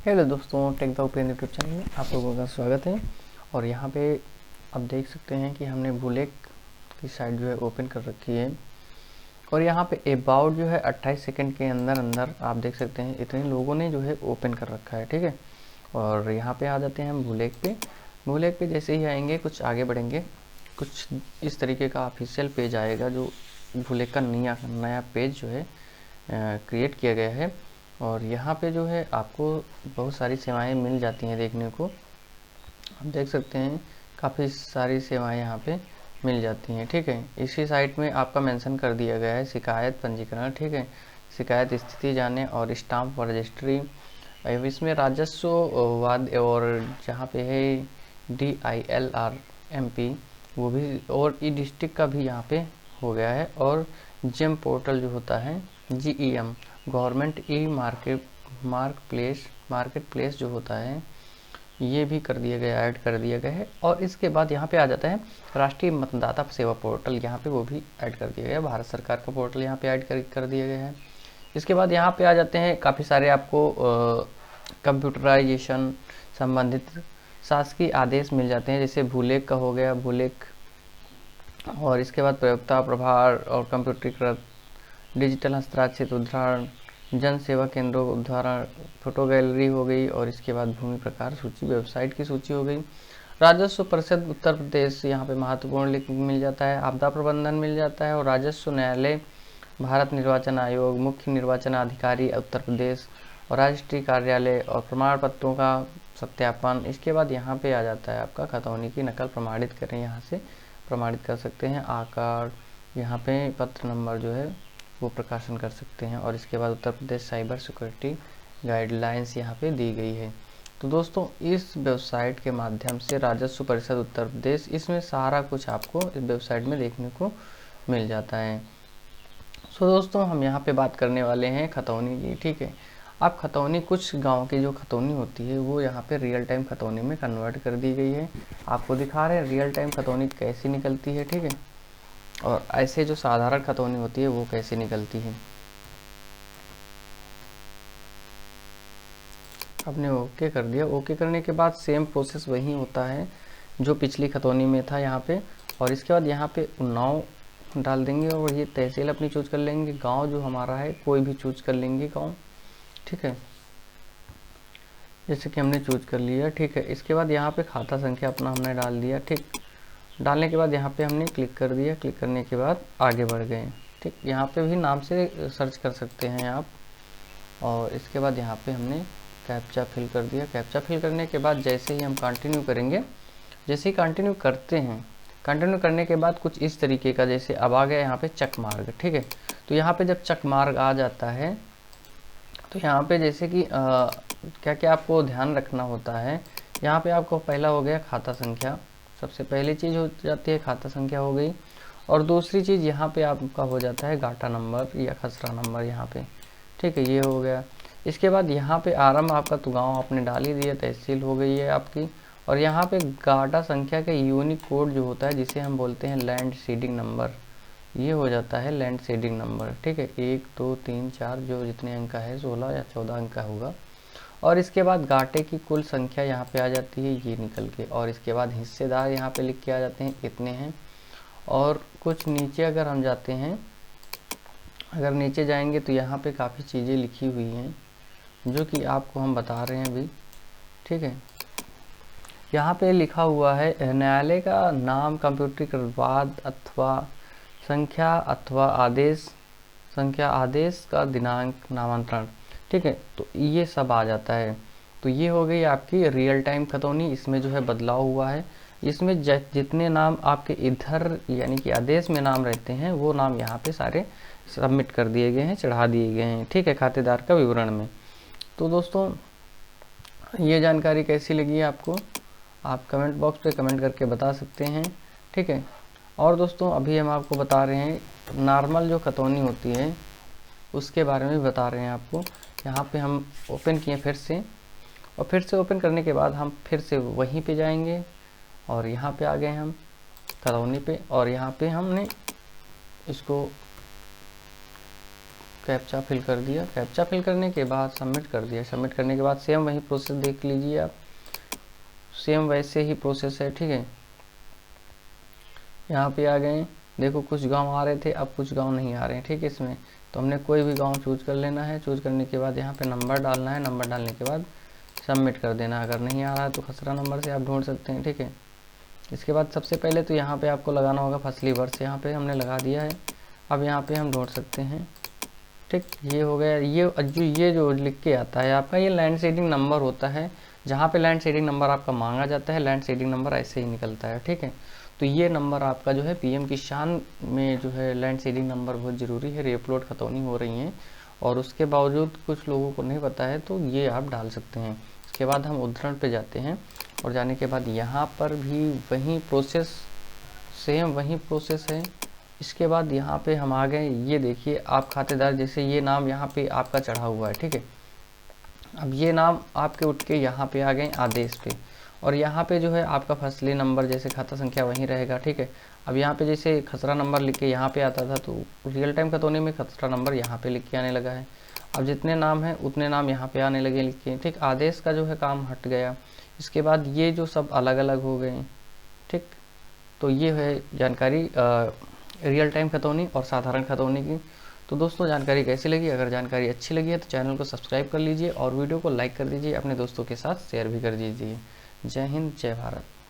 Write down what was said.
Hello दोस्तों, tech the opinion YouTube channel में आप लोगों का स्वागत है। और यहाँ पे आप देख सकते हैं कि हमने बुलेट की साइट जो है ओपन कर रखी है। और यहाँ पे अबाउट जो है 28 सेकंड के अंदर अंदर आप देख सकते हैं इतने लोगों ने जो है ओपन कर रखा है। ठीक है, और यहाँ पे आ जाते हैं हम बुलेट पे। बुलेट पे जैसे ही आएंगे, कुछ आगे बढ़ेंगे, कुछ इस तरीके का ऑफिशियल पेज आएगा जो बुलेट का नया पेज जो है क्रिएट किया गया है। और यहाँ पे जो है आपको बहुत सारी सेवाएं मिल जाती हैं देखने को। आप देख सकते हैं काफ़ी सारी सेवाएं यहाँ पे मिल जाती हैं। ठीक है, इसी साइट में आपका मेंशन कर दिया गया है शिकायत पंजीकरण। ठीक है, शिकायत स्थिति जाने और स्टाम्प रजिस्ट्री। अब इसमें राजस्व वाद और जहाँ पे है DILRMP वो भी, और ई डिस्ट्रिक्ट का भी यहाँ पे हो गया है। और जेम पोर्टल जो होता है GEM government e market place जो होता है ये भी कर दिया गया, ऐड कर दिया गया है। और इसके बाद यहाँ पे आ जाता है राष्ट्रीय मतदाता सेवा पोर्टल, यहाँ पे वो भी ऐड कर दिया गया है। भारत सरकार का पोर्टल यहाँ पे ऐड कर दिया गया है। इसके बाद यहाँ पे आ जाते हैं काफ़ी सारे आपको कंप्यूटराइजेशन संबंधित शासकीय आदेश मिल जाते हैं, जैसे भूलेख का हो गया भूलेख। और इसके बाद प्रयोक्ता प्रभार और कंप्यूटरीकृत डिजिटल हस्ताक्षरित उदाहरण, जन सेवा केंद्रों उदाहरण, फोटो गैलरी हो गई। और इसके बाद भूमि प्रकार सूची, वेबसाइट की सूची हो गई। राजस्व परिषद उत्तर प्रदेश, यहाँ पे महत्वपूर्ण लिंक मिल जाता है। आपदा प्रबंधन मिल जाता है। और राजस्व न्यायालय, भारत निर्वाचन आयोग, मुख्य निर्वाचन अधिकारी उत्तर प्रदेश, और राष्ट्रीय कार्यालय, और प्रमाण पत्रों का सत्यापन। इसके बाद यहाँ पे आ जाता है आपका खतौनी की नकल प्रमाणित करें, यहाँ से प्रमाणित कर सकते हैं। आकार, यहाँ पे पत्र नंबर जो है वो प्रकाशन कर सकते हैं। और इसके बाद Uttar Pradesh cyber security guidelines यहाँ पे दी गई है। तो दोस्तों इस वेबसाइट के माध्यम से राजस्व परिषद उत्तर प्रदेश, इसमें सारा कुछ आपको इस वेबसाइट में देखने को मिल जाता है। सो दोस्तों हम यहाँ पे बात करने वाले हैं खतौनी की। ठीक है, अब खतौनी, कुछ गांव की जो खतौनी होती है वो यहाँ पे रियल टाइम खतौनी में कन्वर्ट कर दी गई है। आपको दिखा रहे हैं रियल टाइम खतौनी कैसी निकलती है। ठीक है, और ऐसे जो साधारण खतौनी होती है वो कैसे निकलती है। आपने ओके कर दिया। ओके करने के बाद सेम प्रोसेस वही होता है जो पिछली खतौनी में था यहाँ पे। और इसके बाद यहाँ पे उन्नाव डाल देंगे और ये तहसील अपनी चूज कर लेंगे। गांव जो हमारा है कोई भी चूज कर लेंगे गांव। ठीक है, जैसे कि हमने चूज कर लिया। ठीक है, इसके बाद यहाँ पे खाता संख्या अपना हमने डाल दिया। ठीक, डालने के बाद यहाँ पे हमने क्लिक कर दिया। क्लिक करने के बाद आगे बढ़ गए। ठीक, यहाँ पे भी नाम से सर्च कर सकते हैं आप। और इसके बाद यहाँ पे हमने कैप्चा फिल कर दिया। कैप्चा फिल करने के बाद जैसे ही हम कंटिन्यू करेंगे, जैसे ही कंटिन्यू करते हैं, कंटिन्यू करने के बाद कुछ इस तरीके का, जैसे अब आ गया यहाँ पे चक मार्ग। ठीक है, तो यहाँ पे जब चक मार्ग आ जाता है तो यहाँ पे जैसे कि क्या क्या आपको ध्यान रखना होता है। यहाँ पे आपको पहला हो गया खाता संख्या, सबसे पहली चीज़ हो जाती है खाता संख्या हो गई। और दूसरी चीज़ यहाँ पे आपका हो जाता है गाटा नंबर या खसरा नंबर यहाँ पे। ठीक है, ये हो गया। इसके बाद यहाँ पे आरंभ आपका तो गाँव आपने डाल ही दिया, तहसील हो गई है आपकी। और यहाँ पे गाटा संख्या का यूनिक कोड जो होता है जिसे हम बोलते हैं लैंड सीडिंग नंबर, ये हो जाता है लैंड सीडिंग नंबर। ठीक है, 1 2 3 4 जो जितने अंक का है, 16 या 14 अंक का होगा। और इसके बाद गाटे की कुल संख्या यहाँ पे आ जाती है ये निकल के। और इसके बाद हिस्सेदार यहाँ पे लिख के आ जाते हैं इतने हैं। और कुछ नीचे अगर हम जाते हैं, अगर नीचे जाएंगे तो यहाँ पे काफ़ी चीज़ें लिखी हुई हैं जो कि आपको हम बता रहे हैं अभी। ठीक है, यहाँ पे लिखा हुआ है न्यायालय का नाम, कंप्यूटरीकृत वाद अथवा संख्या अथवा आदेश, संख्या आदेश का दिनांक, नामांतरण। ठीक है, तो ये सब आ जाता है। तो ये हो गई आपकी रियल टाइम खतौनी। इसमें जो है बदलाव हुआ है। इसमें जितने नाम आपके इधर यानी कि आदेश में नाम रहते हैं वो नाम यहाँ पे सारे सबमिट कर दिए गए हैं, चढ़ा दिए गए हैं। ठीक है, खातेदार का विवरण में। तो दोस्तों ये जानकारी कैसी लगी आपको, आप कमेंट बॉक्स पे कमेंट करके बता सकते हैं। ठीक है, और दोस्तों अभी हम आपको बता रहे हैं नॉर्मल जो खतौनी होती है उसके बारे में बता रहे हैं आपको। यहाँ पे हम ओपन किए फिर से, और फिर से ओपन करने के बाद हम फिर से वहीं पे जाएंगे। और यहाँ पे आ गए हम खतौनी पे, और यहाँ पे हमने इसको कैप्चा फिल कर दिया। कैप्चा फिल करने के बाद सबमिट कर दिया। सबमिट करने के बाद सेम वही प्रोसेस देख लीजिए आप, सेम वैसे ही प्रोसेस है, ठीक है। यहाँ पे आ गए, देखो कुछ गांव आ रहे थे, अब कुछ गांव नहीं आ रहे हैं, ठीक है। इसमें तो हमने कोई भी गांव चूज कर लेना है। चूज करने के बाद यहाँ पे नंबर डालना है। नंबर डालने के बाद सबमिट कर देना। अगर नहीं आ रहा है तो खसरा नंबर से आप ढूंढ सकते हैं, ठीक है। इसके बाद सबसे पहले तो यहाँ पे आपको लगाना होगा फसली वर्ष। यहाँ पे हमने लगा दिया है। अब यहाँ पे हम ढूंढ सकते हैं, ठीक। ये हो गया। ये जो लिख के आता है आपका, ये लैंड सीडिंग नंबर होता है। जहाँ पे लैंड सीडिंग नंबर आपका मांगा जाता है, लैंड सीडिंग नंबर ऐसे ही निकलता है, ठीक है। तो ये नंबर आपका जो है पीएम किसान में जो है लैंड सीडिंग नंबर बहुत ज़रूरी है। रेपलोड खतौनी हो रही हैं और उसके बावजूद कुछ लोगों को नहीं पता है, तो ये आप डाल सकते हैं। इसके बाद हम उद्धरण पे जाते हैं और जाने के बाद यहाँ पर भी वही प्रोसेस, सेम वही प्रोसेस है। इसके बाद यहाँ पे हम आ गए, ये देखिए आप खातेदार, जैसे ये नाम यहाँ पे आपका चढ़ा हुआ है, ठीक है। अब ये नाम आपके उठ के यहाँ पे आ गए आदेश पे, और यहाँ पे जो है आपका फसली नंबर जैसे खाता संख्या वहीं रहेगा, ठीक है। अब यहाँ पे जैसे खसरा नंबर लिख के यहाँ पे आता था, तो रियल टाइम खतौनी में खसरा नंबर यहाँ पे लिख के आने लगा है। अब जितने नाम हैं उतने नाम यहाँ पे आने लगे लिख के, ठीक। आदेश का जो है काम हट गया। इसके बाद ये जो सब अलग अलग हो गए, ठीक। तो ये है जानकारी रियल टाइम खतौनी और साधारण खतौनी की। तो दोस्तों जानकारी कैसी लगी? अगर जानकारी अच्छी लगी है तो चैनल को सब्सक्राइब कर लीजिए और वीडियो को लाइक कर दीजिए, अपने दोस्तों के साथ शेयर भी कर दीजिए। जय हिंद, जय भारत।